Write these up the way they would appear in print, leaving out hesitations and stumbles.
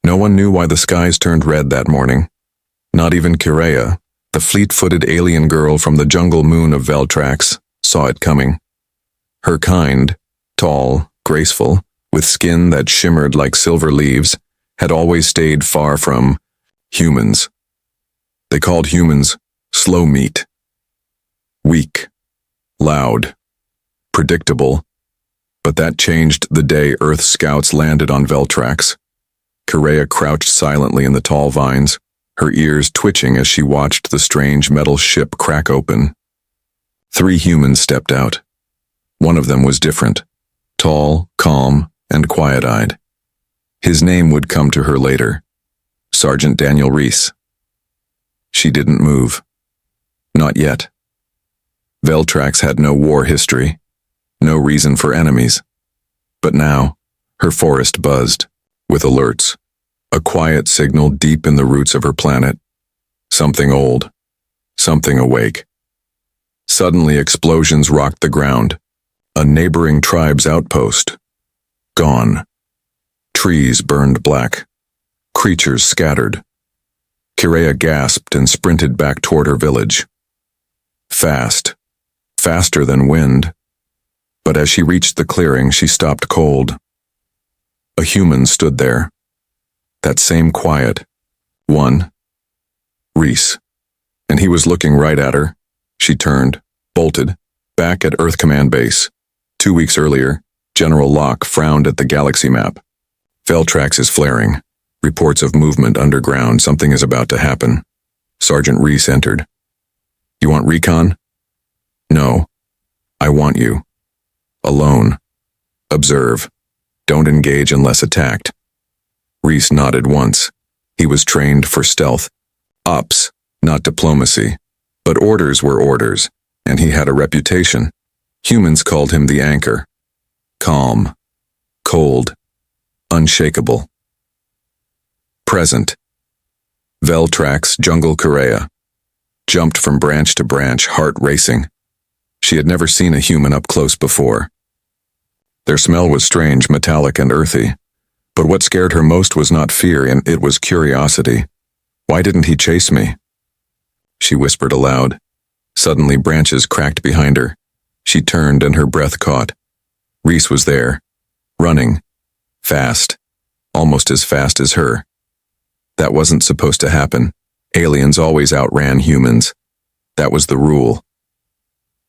No one knew why the skies turned red that morning. Not even Kirea, the fleet-footed alien girl from the jungle moon of Veltrax, saw it coming. Her kind, tall, graceful, with skin that shimmered like silver leaves, had always stayed far from humans. They called humans slow meat. Weak, loud, predictable. But that changed the day Earth scouts landed on Veltrax. Kirea crouched silently in the tall vines, her ears twitching as she watched the strange metal ship crack open. 3 humans stepped out. One of them was different, tall, calm, and quiet-eyed. His name would come to her later, Sergeant Daniel Reese. She didn't move. Not yet. Veltrax had no war history, no reason for enemies. But now, her forest buzzed, with alerts, a quiet signal deep in the roots of her planet. Something old, something awake. Suddenly explosions rocked the ground. A neighboring tribe's outpost. Gone. Trees burned black. Creatures scattered. Kirea gasped and sprinted back toward her village. Fast. Faster than wind. But as she reached the clearing, she stopped cold. A human stood there. That same quiet. One. Reese. And he was looking right at her. She turned, bolted, back at Earth Command Base. 2 weeks earlier, General Locke frowned at the galaxy map. Veltrax is flaring. Reports of movement underground. Something is about to happen. Sergeant Reese entered. You want recon? No. I want you. Alone. Observe. Don't engage unless attacked. Reese nodded once. He was trained for stealth. Ops, not diplomacy. But orders were orders, and he had a reputation. Humans called him the Anchor. Calm. Cold. Unshakable. Present. Veltrax, Jungle Kirea. Jumped from branch to branch, heart racing. She had never seen a human up close before. Their smell was strange, metallic and earthy. But what scared her most was not fear, and it was curiosity. Why didn't he chase me? She whispered aloud. Suddenly branches cracked behind her. She turned and her breath caught. Reese was there. Running. Fast. Almost as fast as her. That wasn't supposed to happen. Aliens always outran humans. That was the rule.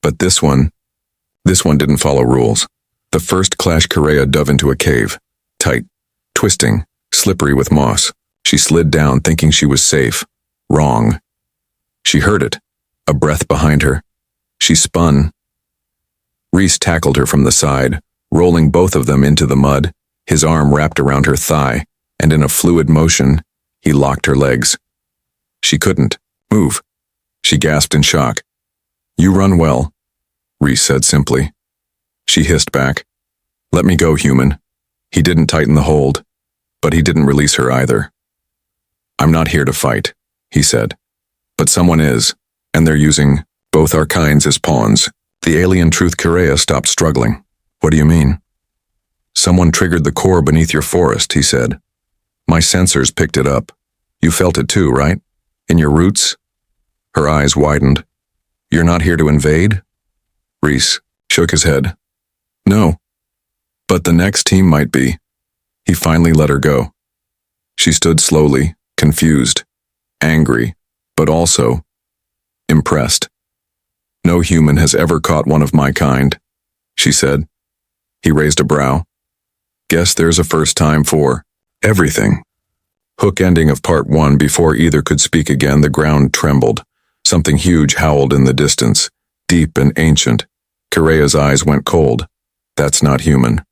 But this one didn't follow rules. The first clash, Kirea dove into a cave. Tight. Twisting. Slippery with moss. She slid down thinking she was safe. Wrong. She heard it. A breath behind her. She spun. Reese tackled her from the side, rolling both of them into the mud, his arm wrapped around her thigh, and in a fluid motion, he locked her legs. She couldn't move. She gasped in shock. You run well, Reese said simply. She hissed back. Let me go, human. He didn't tighten the hold, but he didn't release her either. I'm not here to fight, he said. But someone is, and they're using both our kinds as pawns. The alien truth. Kirea stopped struggling. What do you mean? Someone triggered the core beneath your forest, he said. My sensors picked it up. You felt it too, right? In your roots? Her eyes widened. You're not here to invade? Reese shook his head. No. But the next team might be. He finally let her go. She stood slowly, confused, angry, but also impressed. No human has ever caught one of my kind, she said. He raised a brow. Guess there's a first time for everything. Hook ending of part 1. Before either could speak again, the ground trembled. Something huge howled in the distance, deep and ancient. Kirea's eyes went cold. That's not human.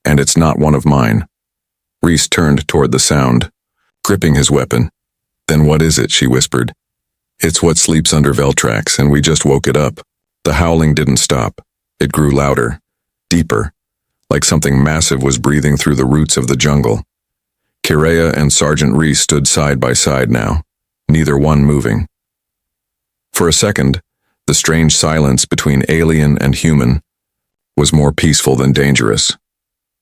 And it's not one of mine. Reese turned toward the sound, gripping his weapon. Then what is it? She whispered. It's what sleeps under Veltrax, and we just woke it up. The howling didn't stop. It grew louder, deeper, like something massive was breathing through the roots of the jungle. Kirea and Sergeant Reese stood side by side now, neither one moving. For a second, the strange silence between alien and human was more peaceful than dangerous.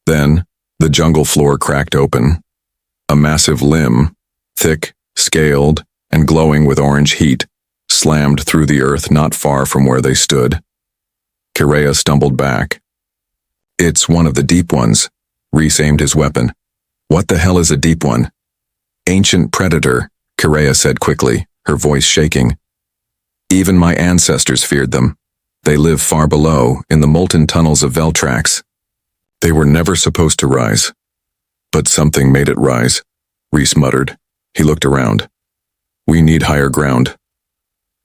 Then, the jungle floor cracked open. A massive limb, thick, scaled, and glowing with orange heat, slammed through the earth not far from where they stood. Correa stumbled back. It's one of the deep ones. Reese aimed his weapon. What the hell is a deep one? Ancient predator, Correa said quickly, her voice shaking. Even my ancestors feared them. They live far below, in the molten tunnels of Veltrax. They were never supposed to rise. But something made it rise, Reese muttered. He looked around. We need higher ground.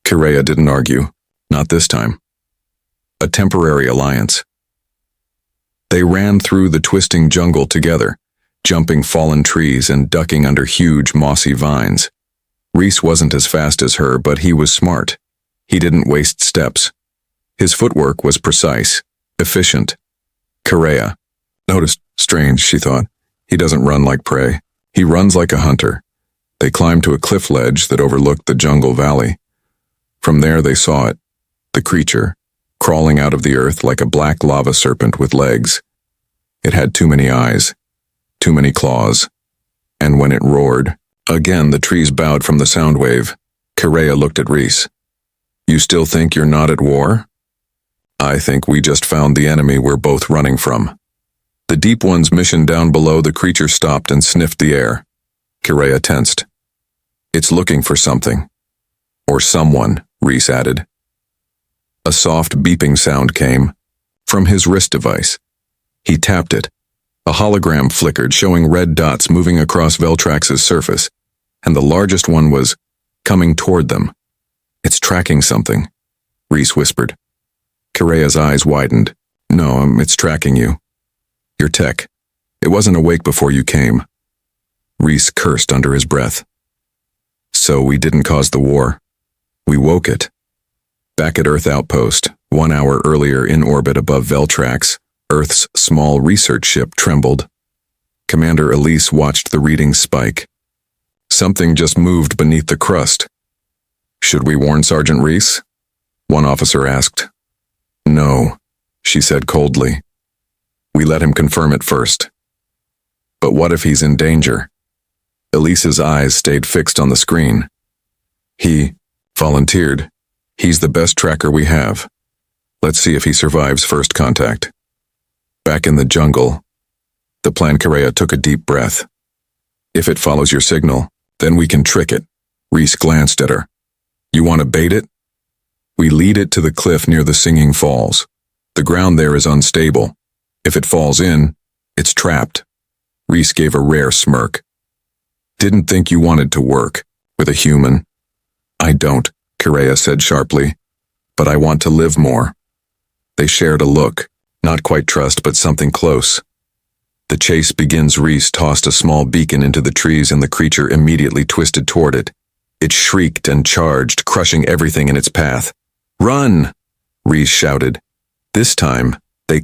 Correa didn't argue. Not this time. A temporary alliance. They ran through the twisting jungle together, jumping fallen trees and ducking under huge mossy vines. Reese wasn't as fast as her, but he was smart. He didn't waste steps. His footwork was precise, efficient. Correa noticed. Strange, she thought. He doesn't run like prey. He runs like a hunter. They climbed to a cliff ledge that overlooked the jungle valley. From there they saw it, the creature, crawling out of the earth like a black lava serpent with legs. It had too many eyes, too many claws, and when it roared, again the trees bowed from the sound wave. Correa looked at Reese. You still think you're not at war? I think we just found the enemy we're both running from. The Deep One's mission down below, the creature stopped and sniffed the air. Correa tensed. It's looking for something. Or someone, Reese added. A soft beeping sound came from his wrist device. He tapped it. A hologram flickered, showing red dots moving across Veltrax's surface, and the largest one was coming toward them. It's tracking something, Reese whispered. Correa's eyes widened. No, it's tracking you. Your tech. It wasn't awake before you came. Reese cursed under his breath. So we didn't cause the war. We woke it. Back at Earth Outpost, 1 hour earlier in orbit above Veltrax, Earth's small research ship trembled. Commander Elise watched the readings spike. Something just moved beneath the crust. Should we warn Sergeant Reese? One officer asked. No, she said coldly. We let him confirm it first. But what if he's in danger? Elise's eyes stayed fixed on the screen. He volunteered. He's the best tracker we have. Let's see if he survives first contact. Back in the jungle, the Plan Correa took a deep breath. If it follows your signal, then we can trick it. Reese glanced at her. You want to bait it? We lead it to the cliff near the Singing Falls. The ground there is unstable. If it falls in, it's trapped. Reese gave a rare smirk. Didn't think you wanted to work with a human. I don't, Correa said sharply. But I want to live more. They shared a look, not quite trust, but something close. The chase begins. Reese tossed a small beacon into the trees and the creature immediately twisted toward it. It shrieked and charged, crushing everything in its path. Run! Reese shouted. This time, they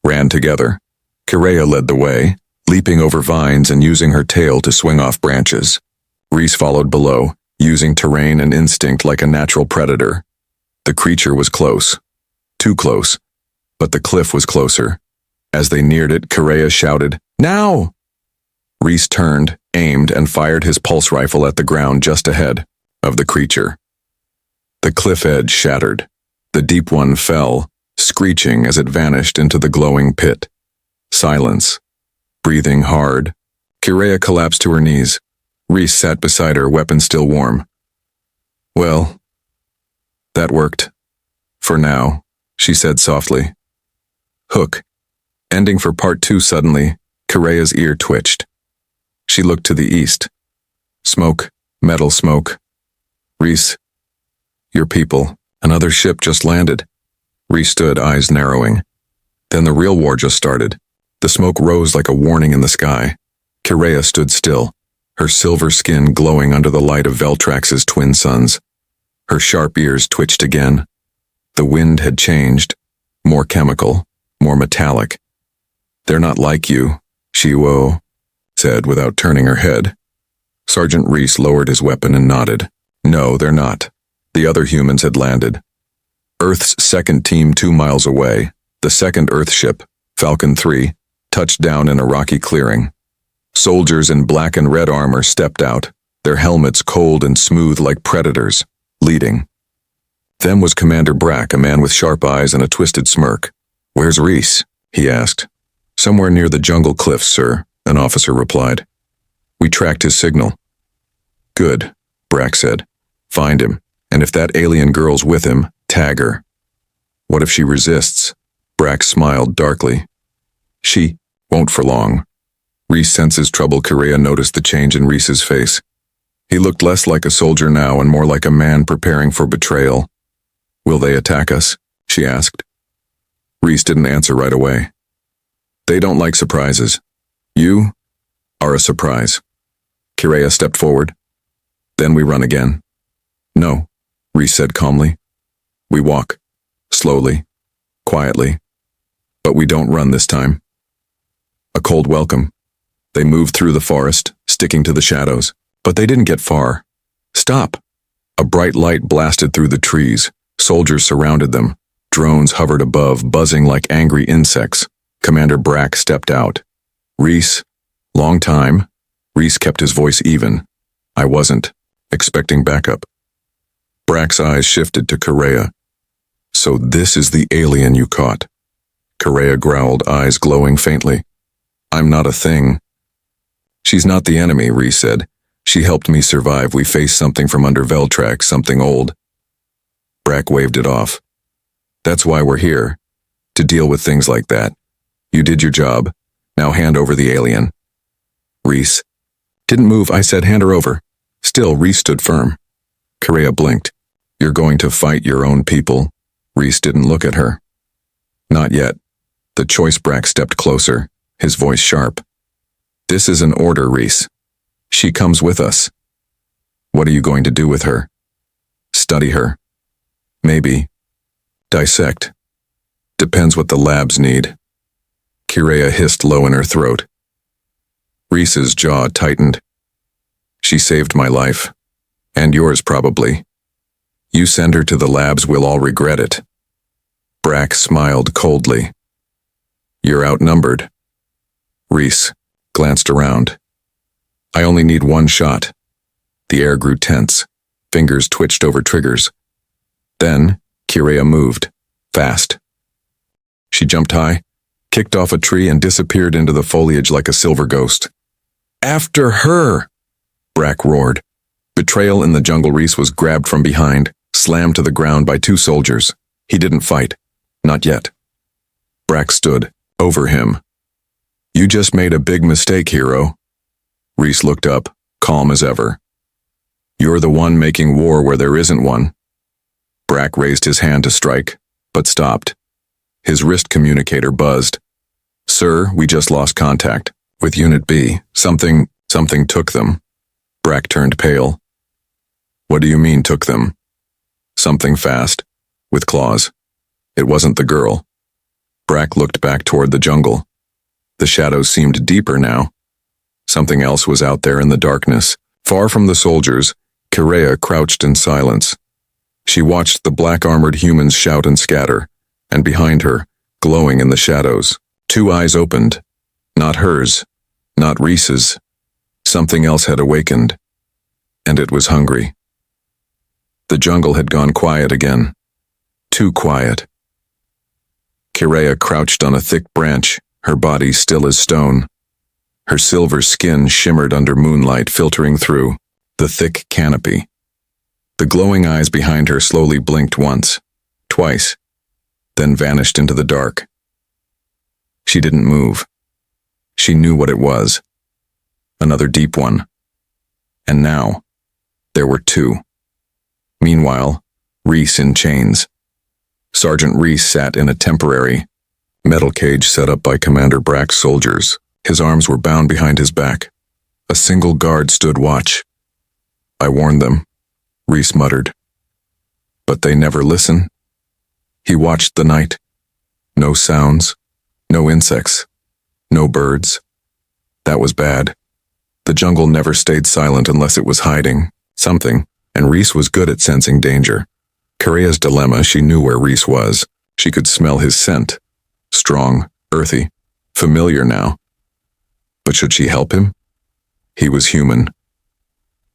ran together. Correa led the way, leaping over vines and using her tail to swing off branches. Reese followed below, using terrain and instinct like a natural predator. The creature was close. Too close. But the cliff was closer. As they neared it, Correa shouted, Now! Reese turned, aimed, and fired his pulse rifle at the ground just ahead of the creature. The cliff edge shattered. The Deep One fell, screeching as it vanished into the glowing pit. Silence. Breathing hard, Correa collapsed to her knees. Reese sat beside her, weapon still warm. Well, that worked. For now, she said softly. Hook. Ending for part 2 suddenly, Correa's ear twitched. She looked to the east. Smoke, metal smoke. Reese. Your people. Another ship just landed. Reese stood, eyes narrowing. Then the real war just started. The smoke rose like a warning in the sky. Correa stood still, her silver skin glowing under the light of Veltrax's twin suns. Her sharp ears twitched again. The wind had changed. More chemical, more metallic. They're not like you, she said without turning her head. Sergeant Reese lowered his weapon and nodded. No, they're not. The other humans had landed. Earth's second team 2 miles away, the second Earth ship, Falcon 3, touched down in a rocky clearing. Soldiers in black and red armor stepped out, their helmets cold and smooth like predators, leading. Them was Commander Brack, a man with sharp eyes and a twisted smirk. "Where's Reese?" he asked. "Somewhere near the jungle cliffs, sir," an officer replied. "We tracked his signal." "Good," Brack said. "Find him, and if that alien girl's with him, tag her." "What if she resists?" Brack smiled darkly. "She won't for long." Reese senses trouble. Correa noticed the change in Reese's face. He looked less like a soldier now and more like a man preparing for betrayal. "Will they attack us?" she asked. Reese didn't answer right away. "They don't like surprises. You are a surprise." Correa stepped forward. "Then we run again." "No," Reese said calmly. "We walk. Slowly. Quietly. But we don't run this time." A cold welcome. They moved through the forest, sticking to the shadows, but they didn't get far. "Stop!" A bright light blasted through the trees. Soldiers surrounded them. Drones hovered above, buzzing like angry insects. Commander Brack stepped out. "Reese, long time." Reese kept his voice even. "I wasn't expecting backup." Brack's eyes shifted to Correa. "So this is the alien you caught?" Correa growled, eyes glowing faintly. "I'm not a thing." "She's not the enemy," Reese said. "She helped me survive. We faced something from under Veltrax, something old." Brack waved it off. "That's why we're here. To deal with things like that. You did your job. Now hand over the alien." Reese didn't move. I said, "Hand her over." Still, Reese stood firm. Correa blinked. "You're going to fight your own people?" Reese didn't look at her. "Not yet." The choice. Brack stepped closer, his voice sharp. "This is an order, Reese. She comes with us." "What are you going to do with her?" "Study her. Maybe. Dissect. Depends what the labs need." Correa hissed low in her throat. Reese's jaw tightened. "She saved my life. And yours, probably. You send her to the labs, we'll all regret it." Brack smiled coldly. "You're outnumbered." Reese glanced around. "I only need one shot." The air grew tense. Fingers twitched over triggers. Then, Correa moved. Fast. She jumped high, kicked off a tree, and disappeared into the foliage like a silver ghost. "After her!" Brack roared. Betrayal in the jungle. Reese was grabbed from behind, slammed to the ground by two soldiers. He didn't fight. Not yet. Brack stood over him. "You just made a big mistake, hero." Reese looked up, calm as ever. "You're the one making war where there isn't one." Brack raised his hand to strike, but stopped. His wrist communicator buzzed. "Sir, we just lost contact with Unit B. Something took them." Brack turned pale. "What do you mean, took them?" "Something fast, with claws. It wasn't the girl." Brack looked back toward the jungle. The shadows seemed deeper now. Something else was out there in the darkness. Far from the soldiers, Correa crouched in silence. She watched the black-armored humans shout and scatter, and behind her, glowing in the shadows, two eyes opened. Not hers, not Reese's. Something else had awakened, and it was hungry. The jungle had gone quiet again. Too quiet. Correa crouched on a thick branch, her body still as stone. Her silver skin shimmered under moonlight filtering through the thick canopy. The glowing eyes behind her slowly blinked once, twice, then vanished into the dark. She didn't move. She knew what it was. Another deep one. And now, there were two. Meanwhile, Reese in chains. Sergeant Reese sat in a temporary metal cage set up by Commander Brack's soldiers. His arms were bound behind his back. A single guard stood watch. "I warned them," Reese muttered. "But they never listen." He watched the night. No sounds, no insects, no birds. That was bad. The jungle never stayed silent unless it was hiding something, and Reese was good at sensing danger. Correa's dilemma, she knew where Reese was. She could smell his scent. Strong, earthy, familiar now. But should she help him? He was human.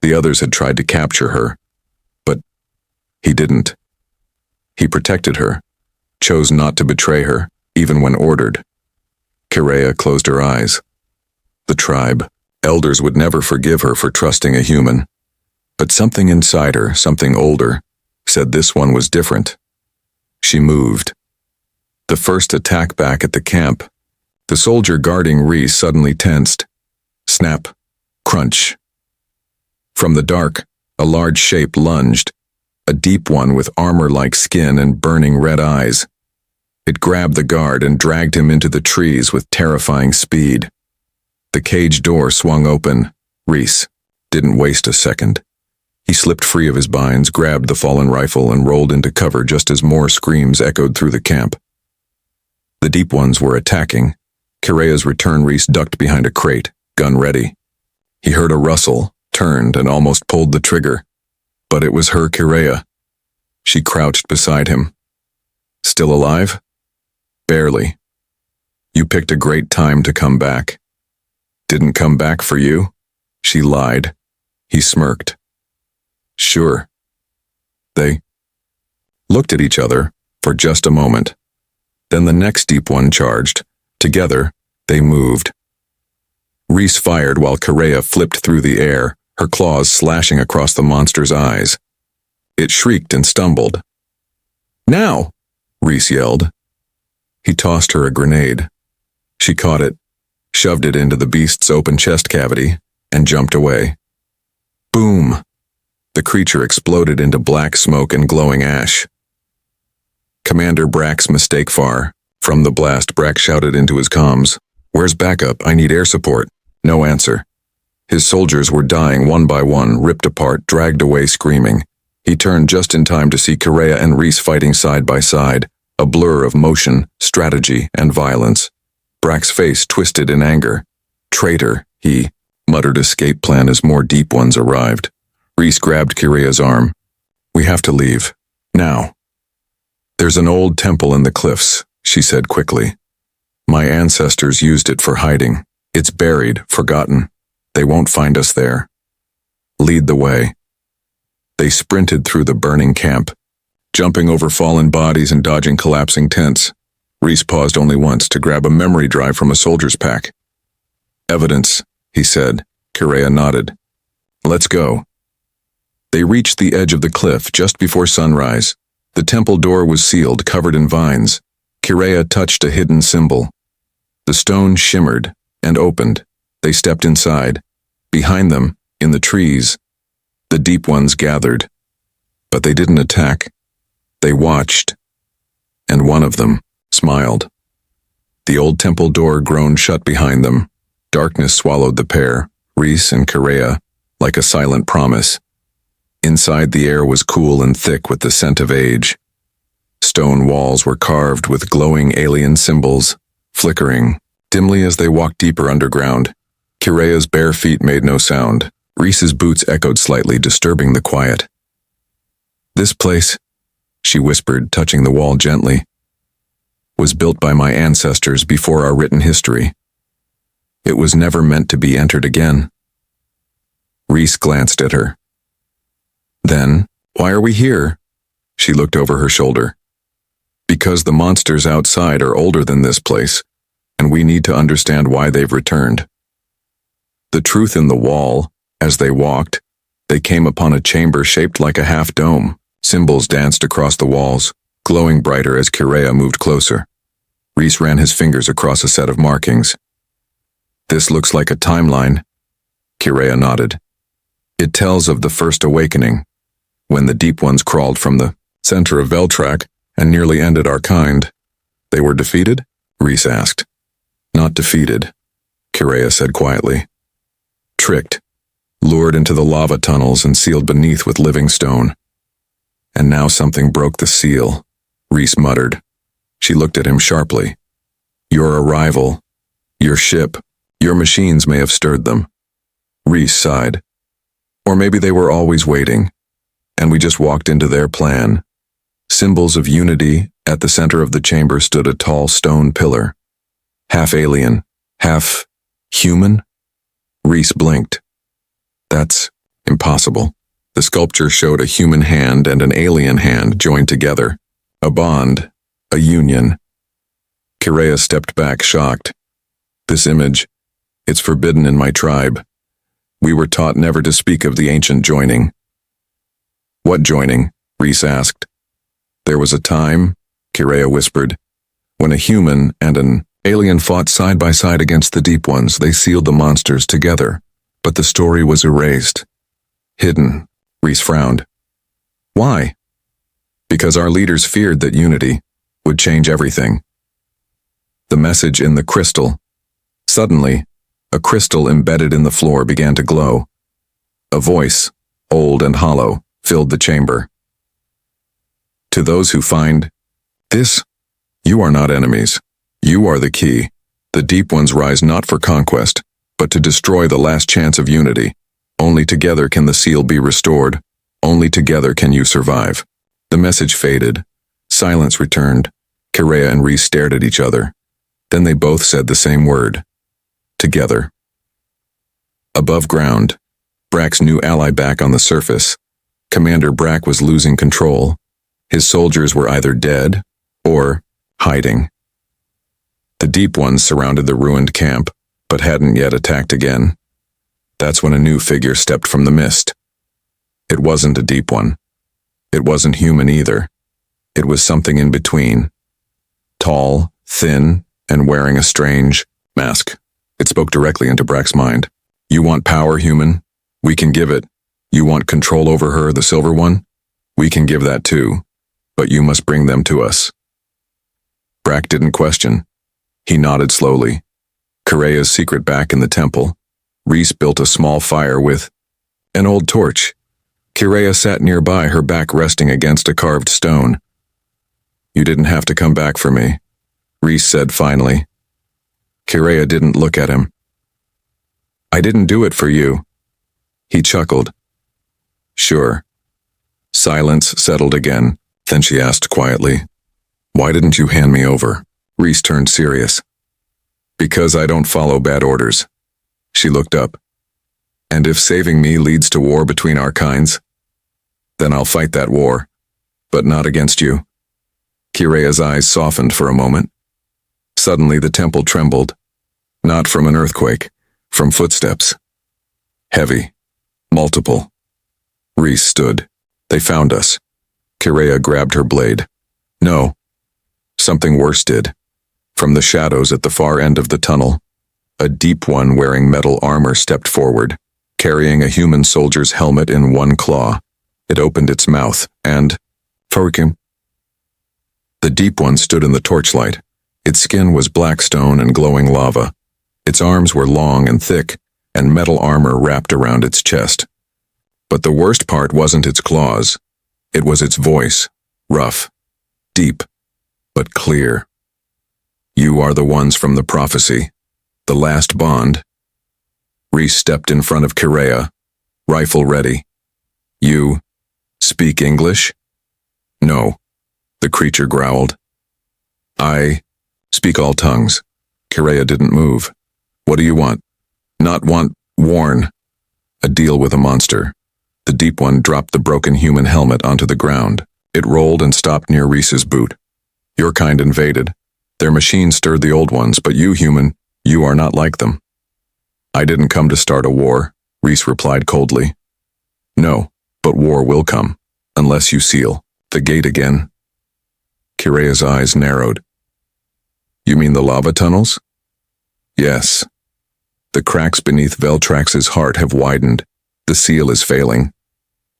The others had tried to capture her, but he didn't. He protected her, chose not to betray her, even when ordered. Kirea closed her eyes. The tribe, elders would never forgive her for trusting a human. But something inside her, something older, said this one was different. She moved. The first attack back at the camp. The soldier guarding Reese suddenly tensed. Snap. Crunch. From the dark, a large shape lunged, a deep one with armor-like skin and burning red eyes. It grabbed the guard and dragged him into the trees with terrifying speed. The cage door swung open. Reese didn't waste a second. He slipped free of his binds, grabbed the fallen rifle, and rolled into cover just as more screams echoed through the camp. The deep ones were attacking. Kirea's return, Reese ducked behind a crate, gun ready. He heard a rustle, turned, and almost pulled the trigger. But it was her Kirea. She crouched beside him. Still alive? Barely. You picked a great time to come back. Didn't come back for you? She lied. He smirked. Sure. They looked at each other for just a moment. Then the next deep one charged. Together, they moved. Reese fired while Kirea flipped through the air, her claws slashing across the monster's eyes. It shrieked and stumbled. Now! Reese yelled. He tossed her a grenade. She caught it, shoved it into the beast's open chest cavity, and jumped away. Boom! The creature exploded into black smoke and glowing ash. Commander Brack's mistake far. From the blast, Brack shouted into his comms. Where's backup? I need air support. No answer. His soldiers were dying one by one, ripped apart, dragged away screaming. He turned just in time to see Kirea and Reese fighting side by side, a blur of motion, strategy, and violence. Brack's face twisted in anger. Traitor, he muttered escape plan as more deep ones arrived. Reese grabbed Kirea's arm. We have to leave. Now. There's an old temple in the cliffs, she said quickly. My ancestors used it for hiding. It's buried, forgotten. They won't find us there. Lead the way. They sprinted through the burning camp, jumping over fallen bodies and dodging collapsing tents. Reese paused only once to grab a memory drive from a soldier's pack. Evidence, he said. Kirea nodded. Let's go. They reached the edge of the cliff just before sunrise. The temple door was sealed, covered in vines. Kirea touched a hidden symbol. The stone shimmered and opened. They stepped inside. Behind them, in the trees, the deep ones gathered. But they didn't attack. They watched. And one of them smiled. The old temple door groaned shut behind them. Darkness swallowed the pair, Reese and Kirea, like a silent promise. Inside, the air was cool and thick with the scent of age. Stone walls were carved with glowing alien symbols, flickering dimly as they walked deeper underground. Kirea's bare feet made no sound. Reese's boots echoed slightly, disturbing the quiet. This place, she whispered, touching the wall gently, was built by my ancestors before our written history. It was never meant to be entered again. Reese glanced at her. Then, why are we here? She looked over her shoulder. Because the monsters outside are older than this place, and we need to understand why they've returned. The truth in the wall, as they walked, they came upon a chamber shaped like a half-dome. Symbols danced across the walls, glowing brighter as Kirea moved closer. Reese ran his fingers across a set of markings. This looks like a timeline. Kirea nodded. It tells of the first awakening, when the deep ones crawled from the center of Veltrak and nearly ended our kind. They were defeated? Reese asked. Not defeated, Kirea said quietly. Tricked, lured into the lava tunnels and sealed beneath with living stone. And now something broke the seal, Reese muttered. She looked at him sharply. Your arrival, your ship, your machines may have stirred them. Reese sighed. Or maybe they were always waiting, and we just walked into their plan. Symbols of unity, at the center of the chamber stood a tall stone pillar. Half alien, half human? Reese blinked. That's impossible. The sculpture showed a human hand and an alien hand joined together. A bond, a union. Kirea stepped back, shocked. This image, it's forbidden in my tribe. We were taught never to speak of the ancient joining. What joining? Reese asked. There was a time, Kirea whispered, when a human and an alien fought side by side against the Deep Ones. They sealed the monsters together, but the story was erased. Hidden. Reese frowned. Why? Because our leaders feared that unity would change everything. The message in the crystal. Suddenly, a crystal embedded in the floor began to glow. A voice, old and hollow, filled the chamber. To those who find this, you are not enemies. You are the key. The Deep Ones rise not for conquest, but to destroy the last chance of unity. Only together can the seal be restored. Only together can you survive. The message faded. Silence returned. Kirea and Reese stared at each other. Then they both said the same word. Together. Above ground, Brack's new ally back on the surface. Commander Brack was losing control. His soldiers were either dead or hiding. The Deep Ones surrounded the ruined camp, but hadn't yet attacked again. That's when a new figure stepped from the mist. It wasn't a Deep One. It wasn't human either. It was something in between. Tall, thin, and wearing a strange mask. It spoke directly into Brack's mind. You want power, human? We can give it. You want control over her, the Silver One? We can give that too. But you must bring them to us. Brack didn't question. He nodded slowly. Kirea's secret back in the temple. Reese built a small fire with an old torch. Kirea sat nearby, her back resting against a carved stone. You didn't have to come back for me, Reese said finally. Kirea didn't look at him. I didn't do it for you. He chuckled. Sure. Silence settled again. Then she asked quietly, why didn't you hand me over? Reese turned serious. Because I don't follow bad orders. She looked up. And if saving me leads to war between our kinds, then I'll fight that war, but not against you. Kirea's eyes softened for a moment. Suddenly the temple trembled. Not from an earthquake, from footsteps. Heavy. Multiple. Reese stood. They found us. Kirea grabbed her blade. No. Something worse did. From the shadows at the far end of the tunnel, a Deep One wearing metal armor stepped forward, carrying a human soldier's helmet in one claw. It opened its mouth, and Forikim. The Deep One stood in the torchlight. Its skin was black stone and glowing lava. Its arms were long and thick, and metal armor wrapped around its chest. But the worst part wasn't its claws. It was its voice, rough, deep, but clear. You are the ones from the prophecy, the last bond. Reese stepped in front of Kirea, rifle ready. You speak English? No, the creature growled. I speak all tongues. Kirea didn't move. What do you want? Not want, warn. A deal with a monster. The Deep One dropped the broken human helmet onto the ground. It rolled and stopped near Reese's boot. Your kind invaded. Their machines stirred the old ones, but you, human, you are not like them. I didn't come to start a war, Reese replied coldly. No, but war will come, unless you seal the gate again. Kirea's eyes narrowed. You mean the lava tunnels? Yes. The cracks beneath Veltrax's heart have widened. The seal is failing.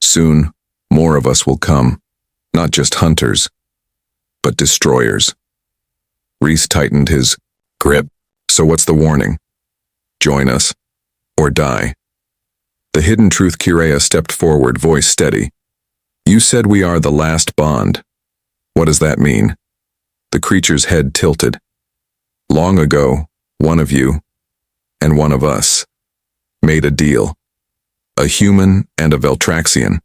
Soon, more of us will come. Not just hunters, but destroyers. Reese tightened his grip. So what's the warning? Join us, or die. The hidden truth. Kirea stepped forward, voice steady. You said we are the last bond. What does that mean? The creature's head tilted. Long ago, one of you, and one of us, made a deal. A human and a Veltraxian.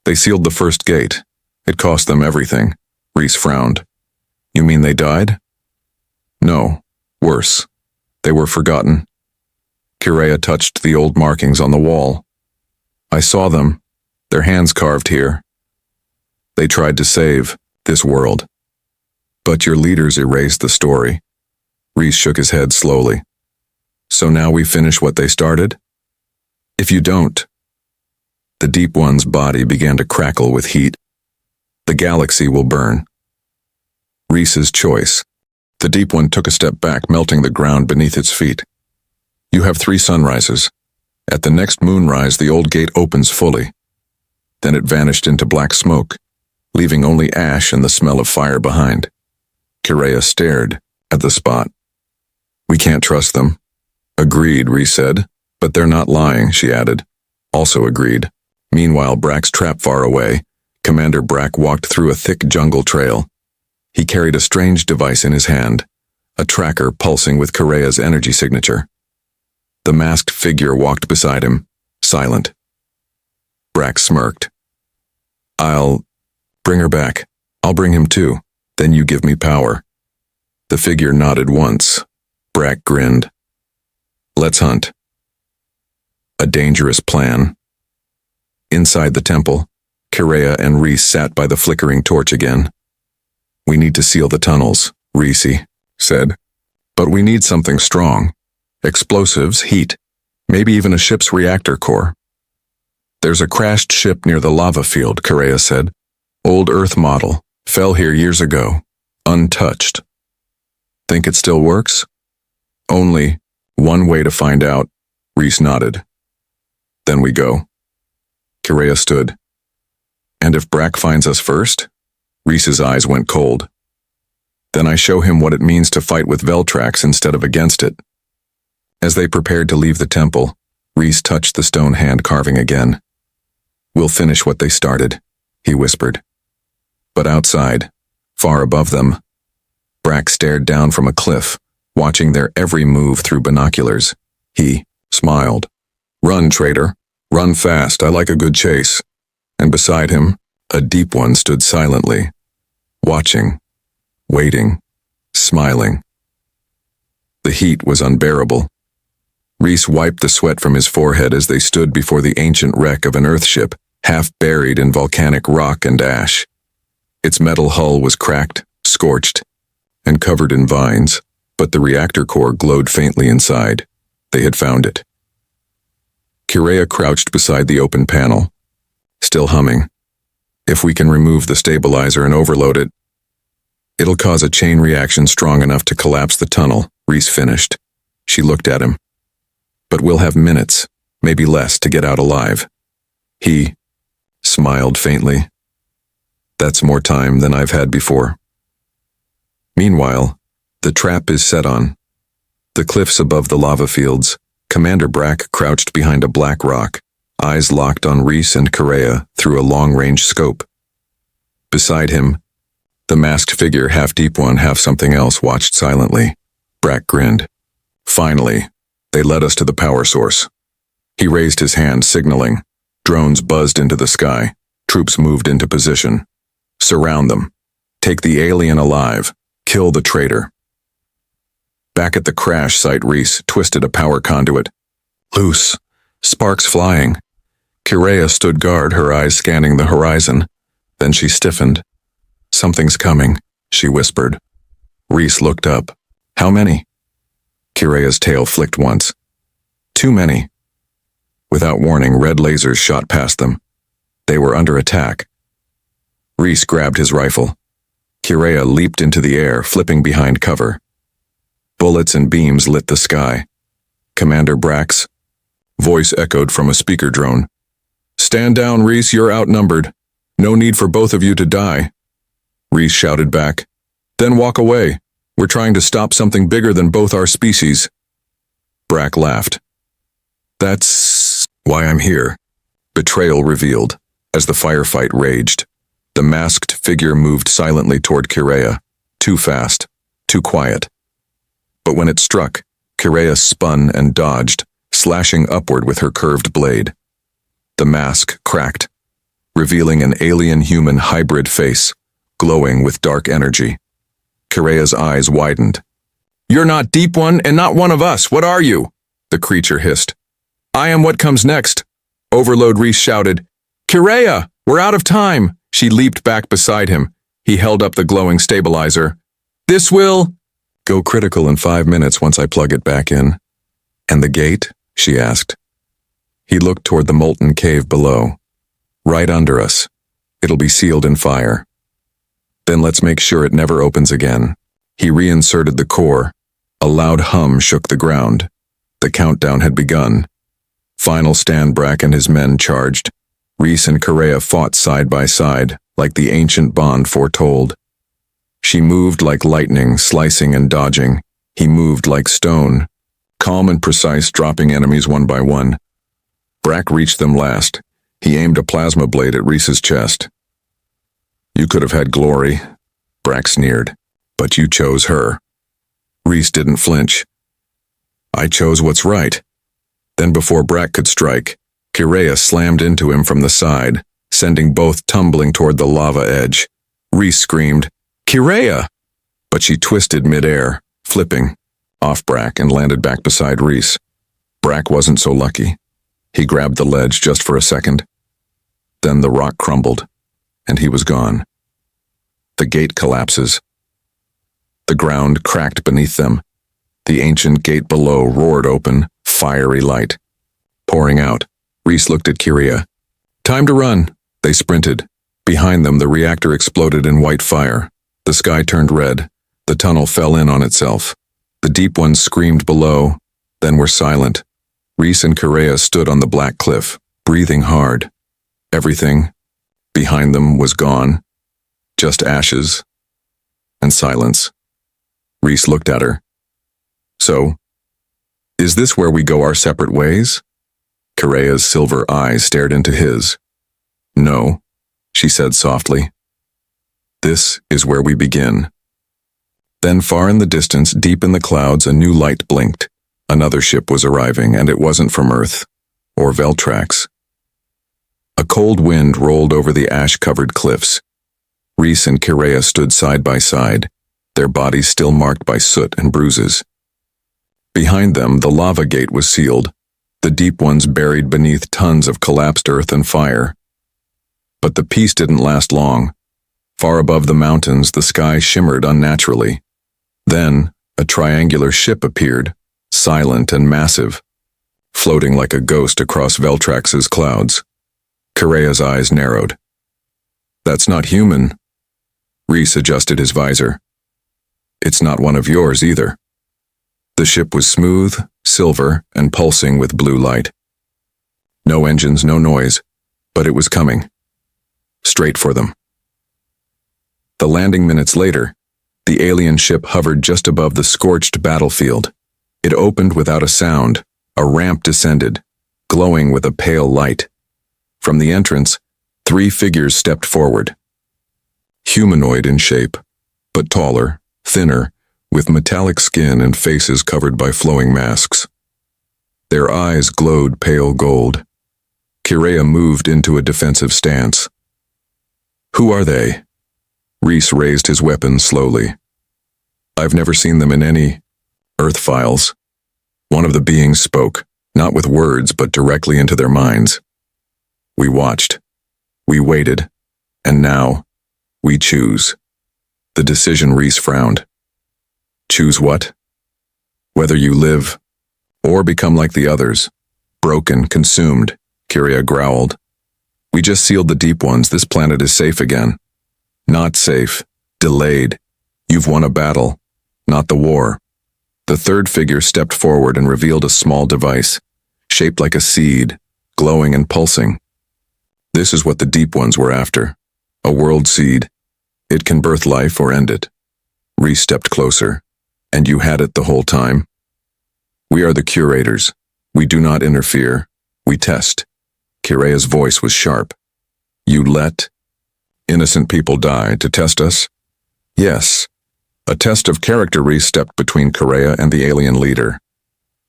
They sealed the first gate. It cost them everything. Reese frowned. You mean they died? No, worse. They were forgotten. Kirea touched the old markings on the wall. I saw them, their hands carved here. They tried to save this world. But your leaders erased the story. Reese shook his head slowly. So now we finish what they started? If you don't. The Deep One's body began to crackle with heat. The galaxy will burn. Reese's choice. The Deep One took a step back, melting the ground beneath its feet. You have 3 sunrises. At the next moonrise, the old gate opens fully. Then it vanished into black smoke, leaving only ash and the smell of fire behind. Kirea stared at the spot. We can't trust them. Agreed, Reese said. But they're not lying, she added. Also agreed. Meanwhile, Brack's trap far away, Commander Brack walked through a thick jungle trail. He carried a strange device in his hand, a tracker pulsing with Kirea's energy signature. The masked figure walked beside him, silent. Brack smirked. I'll bring her back. I'll bring him too. Then you give me power. The figure nodded once. Brack grinned. Let's hunt. A dangerous plan. Inside the temple, Kirea and Reese sat by the flickering torch again. We need to seal the tunnels, Reese said. But we need something strong. Explosives, heat, maybe even a ship's reactor core. There's a crashed ship near the lava field, Kirea said. Old Earth model, fell here years ago, untouched. Think it still works? Only one way to find out, Reese nodded. Then we go. Kirea stood. And if Brack finds us first? Reese's eyes went cold. Then I show him what it means to fight with Veltrax instead of against it. As they prepared to leave the temple, Reese touched the stone hand carving again. We'll finish what they started, he whispered. But outside, far above them, Brack stared down from a cliff, watching their every move through binoculars. He smiled. Run, traitor. Run fast, I like a good chase. And beside him, a Deep One stood silently, watching, waiting, smiling. The heat was unbearable. Reese wiped the sweat from his forehead as they stood before the ancient wreck of an Earthship, half buried in volcanic rock and ash. Its metal hull was cracked, scorched, and covered in vines, but the reactor core glowed faintly inside. They had found it. Kirea crouched beside the open panel, still humming. If we can remove the stabilizer and overload it, it'll cause a chain reaction strong enough to collapse the tunnel, Reese finished. She looked at him. But we'll have minutes, maybe less, to get out alive. He smiled faintly. That's more time than I've had before. Meanwhile, the trap is set on. The cliffs above the lava fields, Commander Brack crouched behind a black rock, eyes locked on Reese and Kirea through a long-range scope. Beside him, the masked figure, half Deep One, half something else, watched silently. Brack grinned. Finally, they led us to the power source. He raised his hand, signaling. Drones buzzed into the sky. Troops moved into position. Surround them. Take the alien alive. Kill the traitor. Back at the crash site, Reese twisted a power conduit. Loose. Sparks flying. Kirea stood guard, her eyes scanning the horizon. Then she stiffened. Something's coming, she whispered. Reese looked up. How many? Kirea's tail flicked once. Too many. Without warning, red lasers shot past them. They were under attack. Reese grabbed his rifle. Kirea leaped into the air, flipping behind cover. Bullets and beams lit the sky. Commander Brack's voice echoed from a speaker drone. Stand down, Reese, you're outnumbered. No need for both of you to die. Reese shouted back. Then walk away. We're trying to stop something bigger than both our species. Brack laughed. That's why I'm here. Betrayal revealed. As the firefight raged, the masked figure moved silently toward Kirea. Too fast. Too quiet. But when it struck, Kirea spun and dodged, slashing upward with her curved blade. The mask cracked, revealing an alien-human hybrid face, glowing with dark energy. Kirea's eyes widened. You're not Deep One and not one of us. What are you? The creature hissed. I am what comes next. Overload Reese shouted, "Kirea, we're out of time!" She leaped back beside him. He held up the glowing stabilizer. "This will go critical in 5 minutes once I plug it back in." "And the gate?" she asked. He looked toward the molten cave below. "Right under us. It'll be sealed in fire. Then let's make sure it never opens again." He reinserted the core. A loud hum shook the ground. The countdown had begun. Final stand. Brack and his men charged. Reese and Kirea fought side by side, like the ancient bond foretold. She moved like lightning, slicing and dodging. He moved like stone, calm and precise, dropping enemies one by one. Brack reached them last. He aimed a plasma blade at Reese's chest. "You could have had glory," Brack sneered, "but you chose her." Reese didn't flinch. "I chose what's right." Then before Brack could strike, Kirea slammed into him from the side, sending both tumbling toward the lava edge. Reese screamed, "Kirea!" But she twisted midair, flipping off Brack and landed back beside Reese. Brack wasn't so lucky. He grabbed the ledge just for a second. Then the rock crumbled, and he was gone. The gate collapses. The ground cracked beneath them. The ancient gate below roared open, fiery light pouring out. Reese looked at Kirea. "Time to run." They sprinted. Behind them, the reactor exploded in white fire. The sky turned red. The tunnel fell in on itself. The deep ones screamed below, then were silent. Reese and Kirea stood on the black cliff, breathing hard. Everything behind them was gone. Just ashes and silence. Reese looked at her. "So, is this where we go our separate ways?" Kirea's silver eyes stared into his. "No," she said softly. "This is where we begin." Then far in the distance, deep in the clouds, a new light blinked. Another ship was arriving, and it wasn't from Earth, or Veltrax. A cold wind rolled over the ash-covered cliffs. Reese and Kirea stood side by side, their bodies still marked by soot and bruises. Behind them, the lava gate was sealed, the deep ones buried beneath tons of collapsed earth and fire. But the peace didn't last long. Far above the mountains, the sky shimmered unnaturally. Then, a triangular ship appeared, silent and massive, floating like a ghost across Veltrax's clouds. Kirea's eyes narrowed. "That's not human." Reese adjusted his visor. "It's not one of yours either." The ship was smooth, silver, and pulsing with blue light. No engines, no noise, but it was coming. Straight for them. The landing minutes later, the alien ship hovered just above the scorched battlefield. It opened without a sound. A ramp descended, glowing with a pale light. From the entrance, 3 figures stepped forward. Humanoid in shape, but taller, thinner, with metallic skin and faces covered by flowing masks. Their eyes glowed pale gold. Kirea moved into a defensive stance. "Who are they?" Reese raised his weapon slowly. "I've never seen them in any Earth files." One of the beings spoke, not with words but directly into their minds. "We watched. We waited. And now, we choose." The decision. Reese frowned. "Choose what?" "Whether you live, or become like the others. Broken, consumed," Kirea growled. "We just sealed the deep ones. This planet is safe again." "Not safe. Delayed. You've won a battle, not the war." The third figure stepped forward and revealed a small device, shaped like a seed, glowing and pulsing. "This is what the deep ones were after. A world seed. It can birth life or end it." Reese stepped closer. "And you had it the whole time?" "We are the curators. We do not interfere. We test." Kirea's voice was sharp. "You let innocent people die to test us?" "Yes. A test of character." Reese stepped between Kirea and the alien leader.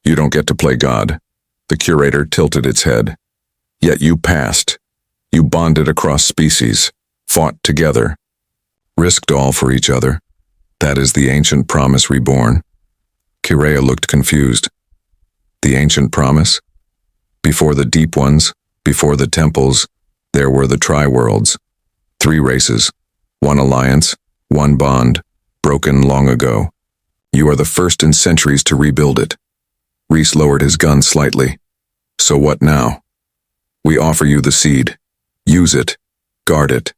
"You don't get to play God." The curator tilted its head. "Yet you passed. You bonded across species, fought together, risked all for each other. That is the ancient promise reborn." Kirea looked confused. "The ancient promise? Before the deep ones, Before the temples, there were the tri-worlds. 3 races, 1 alliance, 1 bond, broken long ago. You are the first in centuries to rebuild it. Reese lowered his gun slightly. So what now? We offer you the seed. Use it. Guard it.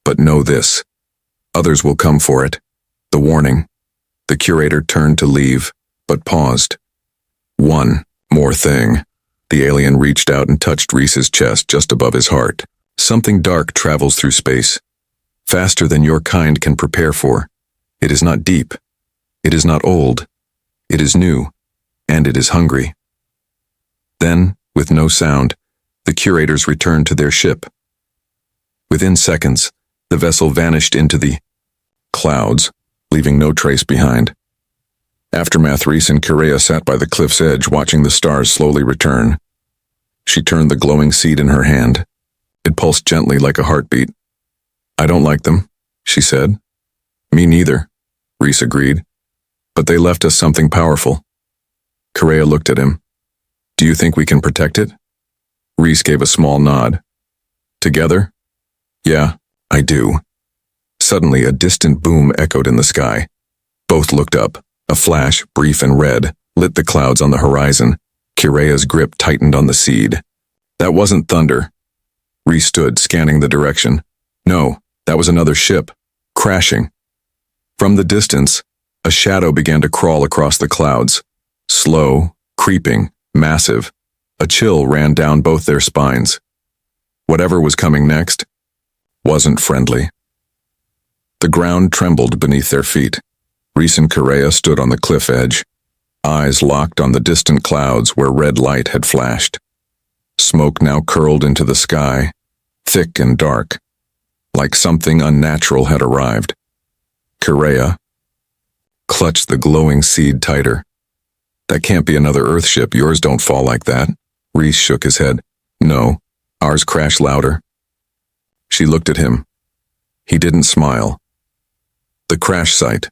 But know this. Others will come for it. The warning. The curator turned to leave, but paused. One more thing. The alien reached out and touched Reese's chest just above his heart. Something dark travels through space. Faster than your kind can prepare for. It is not deep. It is not old. It is new. And it is hungry. Then, with no sound, the curators returned to their ship. Within seconds, the vessel vanished into the clouds, leaving no trace behind. Aftermath. Reese and Correa sat by the cliff's edge watching the stars slowly return. She turned the glowing seed in her hand. It pulsed gently like a heartbeat. I don't like them, she said. Me neither, Reese agreed. But they left us something powerful. Correa looked at him. Do you think we can protect it? Reese gave a small nod. Together? Yeah, I do. Suddenly, a distant boom echoed in the sky. Both looked up. A flash, brief and red, lit the clouds on the horizon. Correa's grip tightened on the seed. That wasn't thunder. Reese stood, scanning the direction. No, that was another ship. Crashing. From the distance, a shadow began to crawl across the clouds. Slow, creeping, massive. A chill ran down both their spines. Whatever was coming next wasn't friendly. The ground trembled beneath their feet. Reese and Correa stood on the cliff edge, eyes locked on the distant clouds where red light had flashed. Smoke now curled into the sky, thick and dark, like something unnatural had arrived. Correa clutched the glowing seed tighter. That can't be another Earth ship. Yours don't fall like that. Reese shook his head. No, ours crashed louder. She looked at him. He didn't smile. The crash site.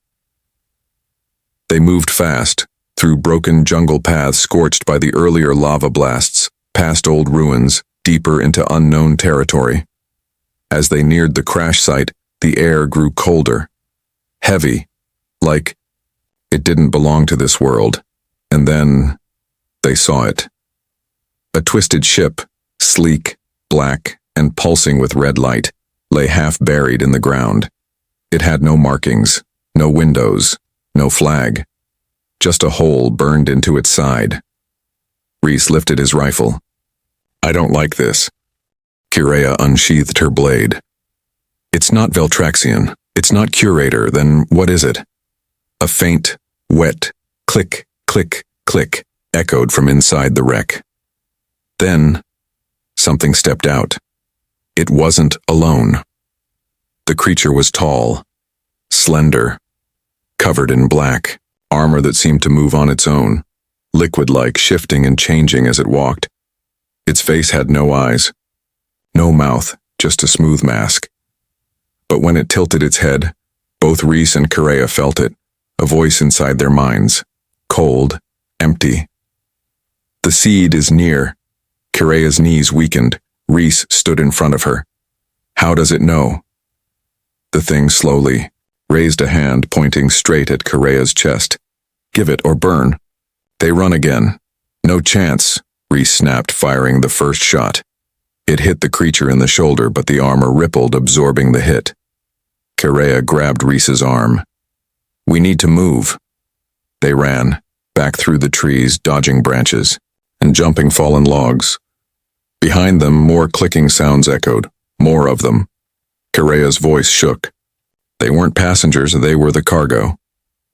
They moved fast, through broken jungle paths scorched by the earlier lava blasts, past old ruins, deeper into unknown territory. As they neared the crash site, the air grew colder, heavy, like it didn't belong to this world. And then they saw it. A twisted ship, sleek, black, and pulsing with red light, lay half buried in the ground. It had no markings, no windows, no flag. Just a hole burned into its side. Reese lifted his rifle. I don't like this. Correa unsheathed her blade. It's not Veltraxian. It's not Curator. Then what is it? A faint, wet, click, click, click, echoed from inside the wreck. Then, something stepped out. It wasn't alone. The creature was tall, slender, covered in black, armor that seemed to move on its own, liquid-like, shifting and changing as it walked. Its face had no eyes, no mouth, just a smooth mask. But when it tilted its head, both Reese and Correa felt it, a voice inside their minds, cold, empty. The seed is near. Correa's knees weakened. Reese stood in front of her. How does it know? The thing slowly raised a hand pointing straight at Correa's chest. Give it or burn. They run again. No chance, Reese snapped, firing the first shot. It hit the creature in the shoulder, but the armor rippled, absorbing the hit. Correa grabbed Reese's arm. We need to move. They ran, back through the trees, dodging branches, and jumping fallen logs. Behind them, more clicking sounds echoed, more of them. Correa's voice shook. They weren't passengers, they were the cargo.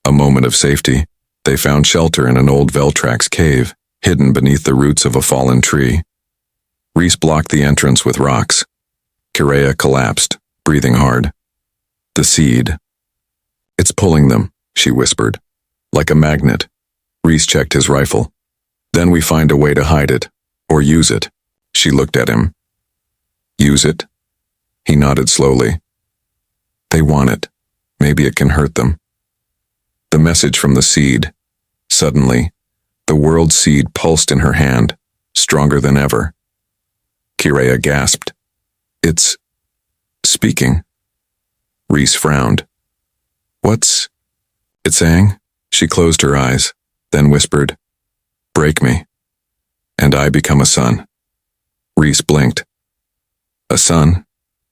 A moment of safety. They found shelter in an old Veltrax cave, hidden beneath the roots of a fallen tree. Reese blocked the entrance with rocks. Correa collapsed, breathing hard. The seed. It's pulling them, she whispered. Like a magnet. Reese checked his rifle. Then we find a way to hide it, or use it. She looked at him. Use it? He nodded slowly. They want it. Maybe it can hurt them. The message from the seed. Suddenly, the world seed pulsed in her hand, stronger than ever. Kirea gasped. It's speaking. Reese frowned. What's it saying? She closed her eyes, then whispered, Break me, and I become a sun. Reese blinked. A sun?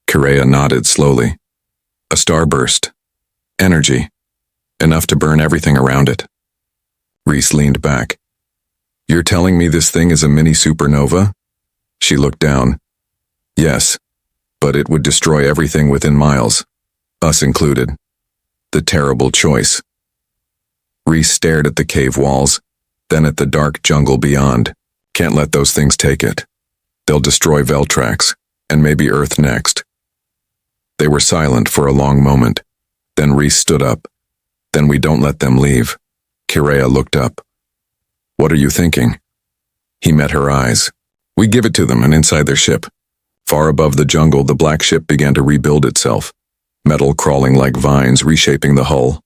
Kirea nodded slowly. A starburst. Energy. Enough to burn everything around it. Reese leaned back. You're telling me this thing is a mini supernova? She looked down. Yes, but it would destroy everything within miles, us included. The terrible choice. Reese stared at the cave walls, then at the dark jungle beyond. Can't let those things take it. They'll destroy Veltrax, and maybe Earth next. They were silent for a long moment. Then Reese stood up. Then we don't let them leave. Kirea looked up. What are you thinking? He met her eyes. We give it to them and inside their ship. Far above the jungle, the black ship began to rebuild itself. Metal crawling like vines, reshaping the hull.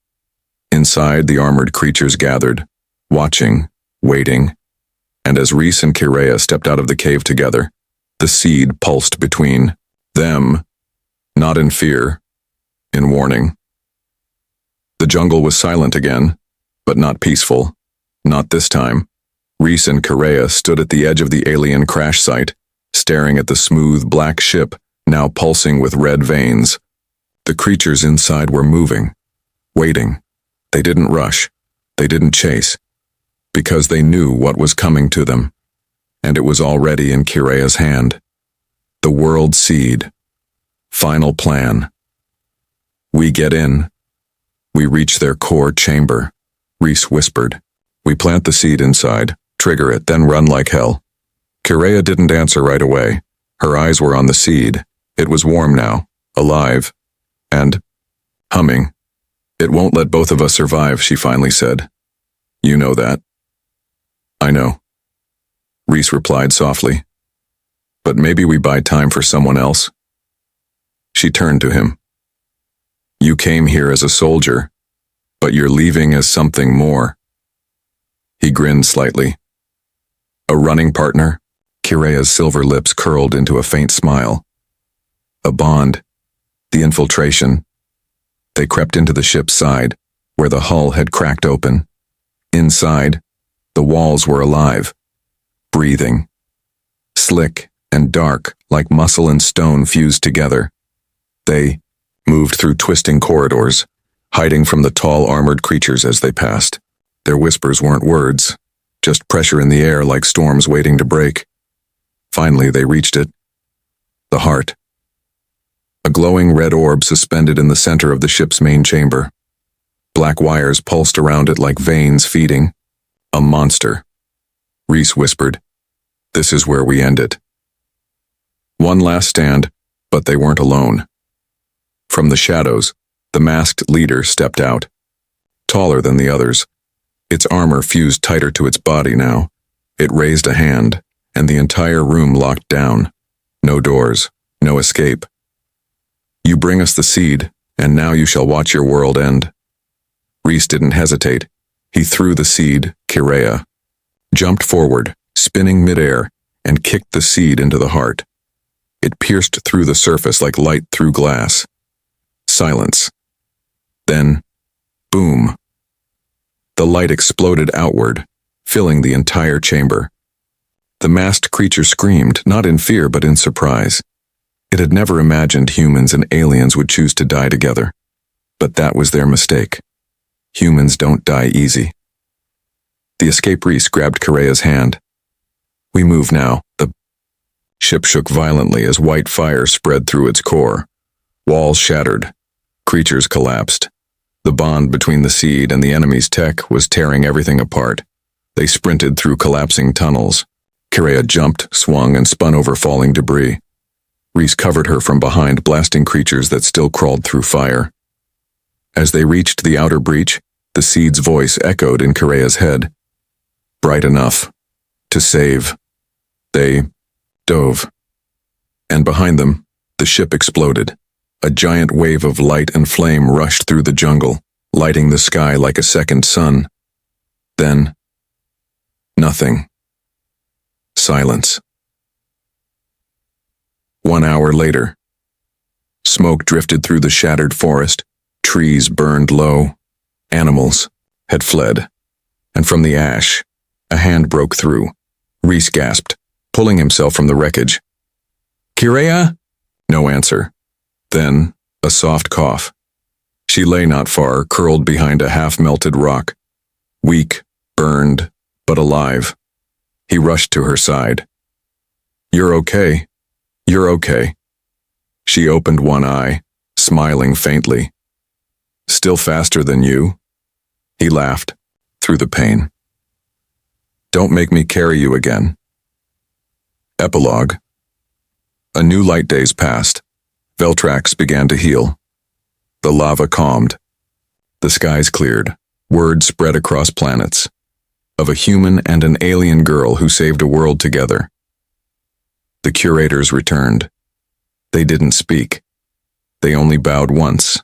Inside, the armored creatures gathered, watching, waiting. And as Reese and Kirea stepped out of the cave together, the seed pulsed between them, not in fear, in warning. The jungle was silent again, but not peaceful. Not this time. Reese and Kirea stood at the edge of the alien crash site, staring at the smooth black ship, now pulsing with red veins. The creatures inside were moving, waiting. They didn't rush. They didn't chase. Because they knew what was coming to them. And it was already in Kirea's hand. The world seed. Final plan. We get in. We reach their core chamber. Reese whispered. We plant the seed inside, trigger it, then run like hell. Kirea didn't answer right away. Her eyes were on the seed. It was warm now, alive, and humming. It won't let both of us survive, she finally said. You know that. I know. Reese replied softly. But maybe we buy time for someone else. She turned to him. You came here as a soldier, but you're leaving as something more. He grinned slightly. A running partner? Kirea's silver lips curled into a faint smile. A bond. The infiltration. They crept into the ship's side, where the hull had cracked open. Inside, the walls were alive, breathing. Slick and dark, like muscle and stone fused together. They moved through twisting corridors, hiding from the tall armored creatures as they passed. Their whispers weren't words, just pressure in the air like storms waiting to break. Finally, they reached it. The heart. A glowing red orb suspended in the center of the ship's main chamber. Black wires pulsed around it like veins feeding. A monster. Reese whispered, This is where we end it. One last stand, but they weren't alone. From the shadows, the masked leader stepped out. Taller than the others. Its armor fused tighter to its body now. It raised a hand, and the entire room locked down. No doors, no escape. You bring us the seed, and now you shall watch your world end. Reese didn't hesitate. He threw the seed, Kirea, jumped forward, spinning midair, and kicked the seed into the heart. It pierced through the surface like light through glass. Silence. Then, boom. The light exploded outward, filling the entire chamber. The masked creature screamed, not in fear but in surprise. It had never imagined humans and aliens would choose to die together. But that was their mistake. Humans don't die easy. The escape Reese grabbed Kirea's hand. We move now. The ship shook violently as white fire spread through its core. Walls shattered. Creatures collapsed. The bond between the seed and the enemy's tech was tearing everything apart. They sprinted through collapsing tunnels. Kirea jumped, swung, and spun over falling debris. Reese covered her from behind, blasting creatures that still crawled through fire. As they reached the outer breach, the seed's voice echoed in Kirea's head. Bright enough to save. They dove. And behind them, the ship exploded. A giant wave of light and flame rushed through the jungle, lighting the sky like a second sun. Then, nothing. Silence. 1 hour later. Smoke drifted through the shattered forest, trees burned low, animals had fled, and from the ash, a hand broke through. Reese gasped, pulling himself from the wreckage. "Kirea?" No answer. Then, a soft cough. She lay not far, curled behind a half-melted rock. Weak, burned, but alive. He rushed to her side. "You're okay. You're okay." She opened one eye, smiling faintly. "Still faster than you?" He laughed, through the pain. "Don't make me carry you again." Epilogue. A new light days passed. Veltrax began to heal. The lava calmed. The skies cleared. Word spread across planets. Of a human and an alien girl who saved a world together. The curators returned. They didn't speak. They only bowed once,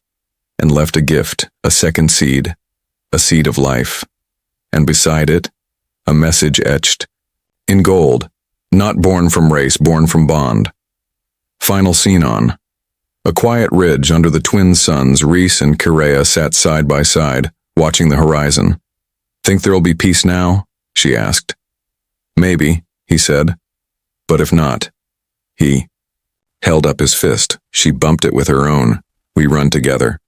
and left a gift, a second seed, a seed of life. And beside it, a message etched, in gold, not born from race, born from bond. Final scene on. A quiet ridge under the twin suns, Reese and Kirea sat side by side, watching the horizon. "Think there'll be peace now?" she asked. "Maybe," he said. "But if not," he held up his fist. She bumped it with her own. "We run together."